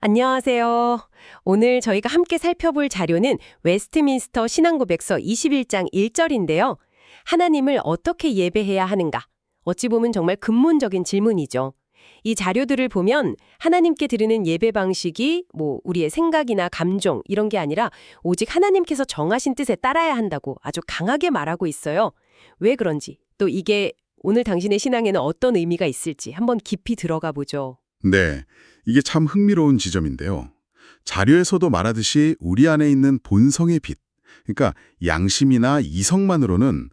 안녕하세요. 오늘 저희가 함께 살펴볼 자료는 웨스트민스터 신앙고백서 21장 1절인데요. 하나님을 어떻게 예배해야 하는가? 어찌 보면 정말 근본적인 질문이죠. 이 자료들을 보면 하나님께 드리는 예배 방식이 우리의 생각이나 감정 이런 게 아니라 오직 하나님께서 정하신 뜻에 따라야 한다고 아주 강하게 말하고 있어요. 왜 그런지, 또 이게 오늘 당신의 신앙에는 어떤 의미가 있을지 한번 깊이 들어가 보죠. 네, 이게 참 흥미로운 지점인데요. 자료에서도 말하듯이 우리 안에 있는 본성의 빛, 그러니까 양심이나 이성만으로는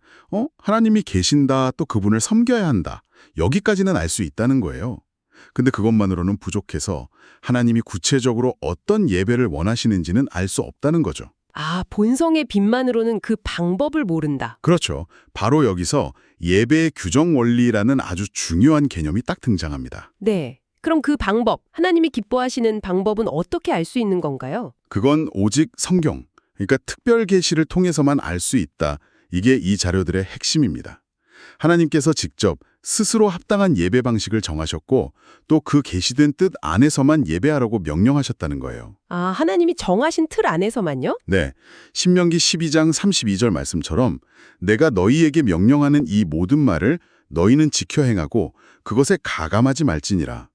하나님이 계신다, 또 그분을 섬겨야 한다, 여기까지는 알 수 있다는 거예요. 근데 그것만으로는 부족해서 하나님이 구체적으로 어떤 예배를 원하시는지는 알 수 없다는 거죠. 아, 본성의 빛만으로는 그 방법을 모른다. 그렇죠. 바로 여기서 예배의 규정 원리라는 아주 중요한 개념이 딱 등장합니다. 네. 그럼 그 방법, 하나님이 기뻐하시는 방법은 어떻게 알 수 있는 건가요? 그건 오직 성경, 그러니까 특별 계시를 통해서만 알 수 있다. 이게 이 자료들의 핵심입니다. 하나님께서 직접 스스로 합당한 예배 방식을 정하셨고 또 그 계시된 뜻 안에서만 예배하라고 명령하셨다는 거예요. 아, 하나님이 정하신 틀 안에서만요? 네, 신명기 12장 32절 말씀처럼 내가 너희에게 명령하는 이 모든 말을 너희는 지켜 행하고 그것에 가감하지 말지니라.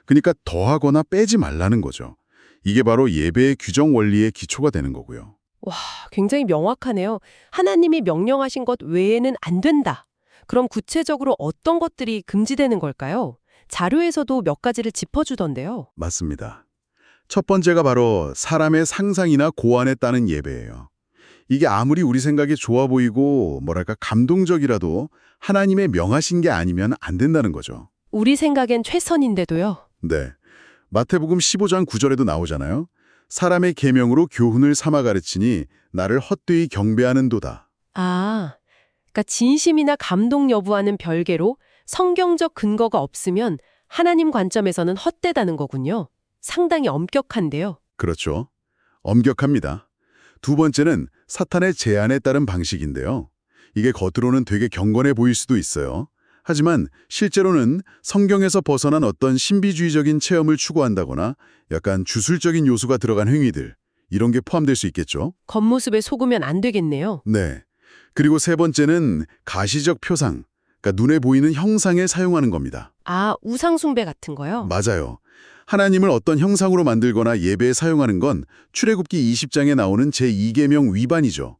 그러니까 더하거나 빼지 말라는 거죠. 이게 바로 예배의 규정 원리의 기초가 되는 거고요. 와, 굉장히 명확하네요. 하나님이 명령하신 것 외에는 안 된다. 그럼 구체적으로 어떤 것들이 금지되는 걸까요? 자료에서도 몇 가지를 짚어주던데요. 맞습니다. 첫 번째가 바로 사람의 상상이나 고안에 따른 예배예요. 이게 아무리 우리 생각에 좋아 보이고 감동적이라도 하나님의 명하신 게 아니면 안 된다는 거죠. 우리 생각엔 최선인데도요. 네, 마태복음 15장 9절에도 나오잖아요. 사람의 계명으로 교훈을 삼아 가르치니 나를 헛되이 경배하는도다. 아, 그러니까 진심이나 감동 여부와는 별개로 성경적 근거가 없으면 하나님 관점에서는 헛되다는 거군요. 상당히 엄격한데요. 그렇죠. 엄격합니다. 두 번째는 사탄의 제안에 따른 방식인데요. 이게 겉으로는 되게 경건해 보일 수도 있어요. 하지만 실제로는 성경에서 벗어난 어떤 신비주의적인 체험을 추구한다거나 약간 주술적인 요소가 들어간 행위들, 이런 게 포함될 수 있겠죠. 겉모습에 속으면 안 되겠네요. 네. 그리고 세 번째는 가시적 표상, 그러니까 눈에 보이는 형상을 사용하는 겁니다. 아, 우상숭배 같은 거요? 맞아요. 하나님을 어떤 형상으로 만들거나 예배에 사용하는 건 출애굽기 20장에 나오는 제2계명 위반이죠.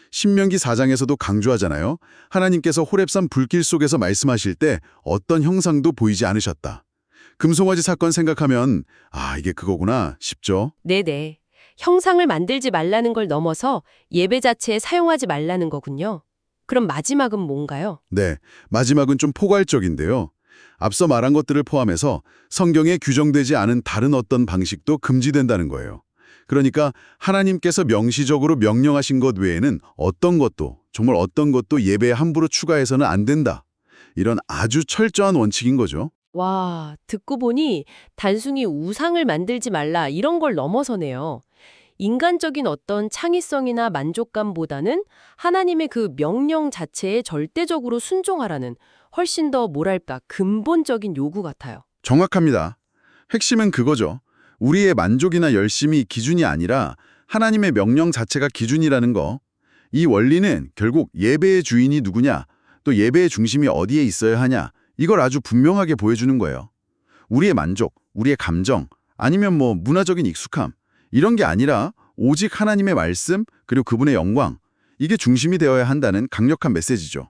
신명기 4장에서도 강조하잖아요. 하나님께서 호렙산 불길 속에서 말씀하실 때 어떤 형상도 보이지 않으셨다. 금송아지 사건 생각하면 이게 그거구나 싶죠. 네네. 형상을 만들지 말라는 걸 넘어서 예배 자체에 사용하지 말라는 거군요. 그럼 마지막은 뭔가요? 네, 마지막은 좀 포괄적인데요. 앞서 말한 것들을 포함해서 성경에 규정되지 않은 다른 어떤 방식도 금지된다는 거예요. 그러니까 하나님께서 명시적으로 명령하신 것 외에는 정말 어떤 것도 예배에 함부로 추가해서는 안 된다. 이런 아주 철저한 원칙인 거죠. 와, 듣고 보니 단순히 우상을 만들지 말라 이런 걸 넘어서네요. 인간적인 어떤 창의성이나 만족감보다는 하나님의 그 명령 자체에 절대적으로 순종하라는 훨씬 더 근본적인 요구 같아요. 정확합니다. 핵심은 그거죠. 우리의 만족이나 열심이 기준이 아니라 하나님의 명령 자체가 기준이라는 거. 이 원리는 결국 예배의 주인이 누구냐, 또 예배의 중심이 어디에 있어야 하냐, 이걸 아주 분명하게 보여주는 거예요. 우리의 만족, 우리의 감정, 아니면 문화적인 익숙함, 이런 게 아니라 오직 하나님의 말씀, 그리고 그분의 영광, 이게 중심이 되어야 한다는 강력한 메시지죠.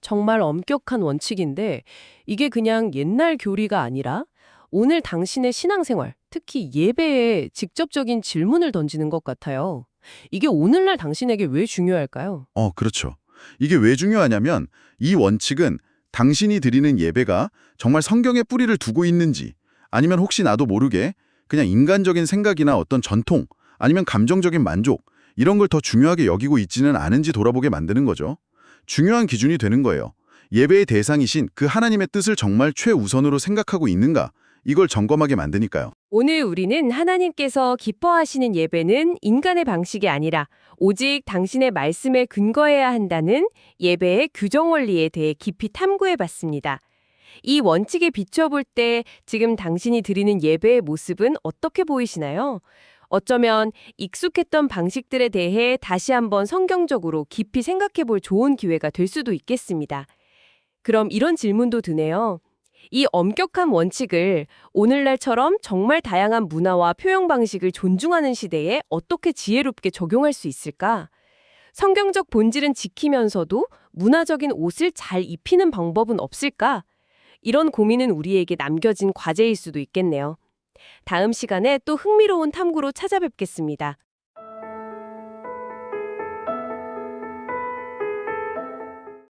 정말 엄격한 원칙인데 이게 그냥 옛날 교리가 아니라 오늘 당신의 신앙생활, 특히 예배에 직접적인 질문을 던지는 것 같아요. 이게 오늘날 당신에게 왜 중요할까요? 그렇죠. 이게 왜 중요하냐면 이 원칙은 당신이 드리는 예배가 정말 성경에 뿌리를 두고 있는지, 아니면 혹시 나도 모르게 그냥 인간적인 생각이나 어떤 전통, 아니면 감정적인 만족, 이런 걸 더 중요하게 여기고 있지는 않은지 돌아보게 만드는 거죠. 중요한 기준이 되는 거예요. 예배의 대상이신 그 하나님의 뜻을 정말 최우선으로 생각하고 있는가, 이걸 점검하게 만드니까요. 오늘 우리는 하나님께서 기뻐하시는 예배는 인간의 방식이 아니라 오직 당신의 말씀에 근거해야 한다는 예배의 규정 원리에 대해 깊이 탐구해 봤습니다. 이 원칙에 비춰볼 때 지금 당신이 드리는 예배의 모습은 어떻게 보이시나요? 어쩌면 익숙했던 방식들에 대해 다시 한번 성경적으로 깊이 생각해 볼 좋은 기회가 될 수도 있겠습니다. 그럼 이런 질문도 드네요. 이 엄격한 원칙을 오늘날처럼 정말 다양한 문화와 표현 방식을 존중하는 시대에 어떻게 지혜롭게 적용할 수 있을까? 성경적 본질은 지키면서도 문화적인 옷을 잘 입히는 방법은 없을까? 이런 고민은 우리에게 남겨진 과제일 수도 있겠네요. 다음 시간에 또 흥미로운 탐구로 찾아뵙겠습니다.